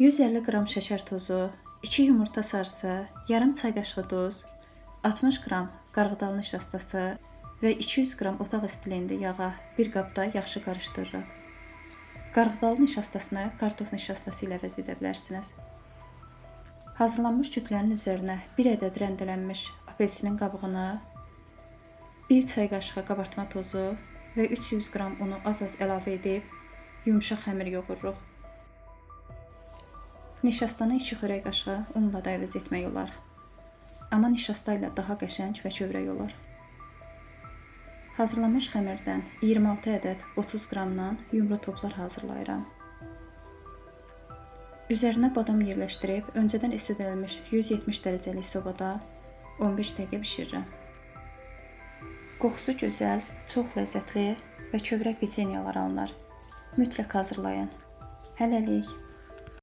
150 qram şəkər tozu, 2 yumurta sarısı, yarım çay qaşığı duz, 60 qram qarğıdalı nişastası və 200 qram otaq istiliyində yağa bir qabda yaxşı qarışdırırıq. Qarğıdalı nişastasını kartof nişastası ilə əvəz edə bilərsiniz. Hazırlanmış kütlənin üzərinə 1 ədəd rəndələnmiş apelsinin qabığını, 1 çay qaşığı qabartma tozu və 300 qram unu az-az əlavə edib yumşaq xəmir yoğururuq. Nişastanı 2 xörək qaşığı unla da əvəz etmək olar. Amma nişasta ilə daha qəşəng və kövrək olur. Hazırlanmış xəmirdən 26 ədəd 30 qramdan yumru toplar hazırlayıram. Üzərinə badam yerləşdirib öncədən isədilmiş 170 dərəcəlik sobada 15 dəqiqə bişirirəm. Qoxusu gözəl, çox ləzzətli və kövrək peçenyalar alınır. Mütləq hazırlayın. Hələlik.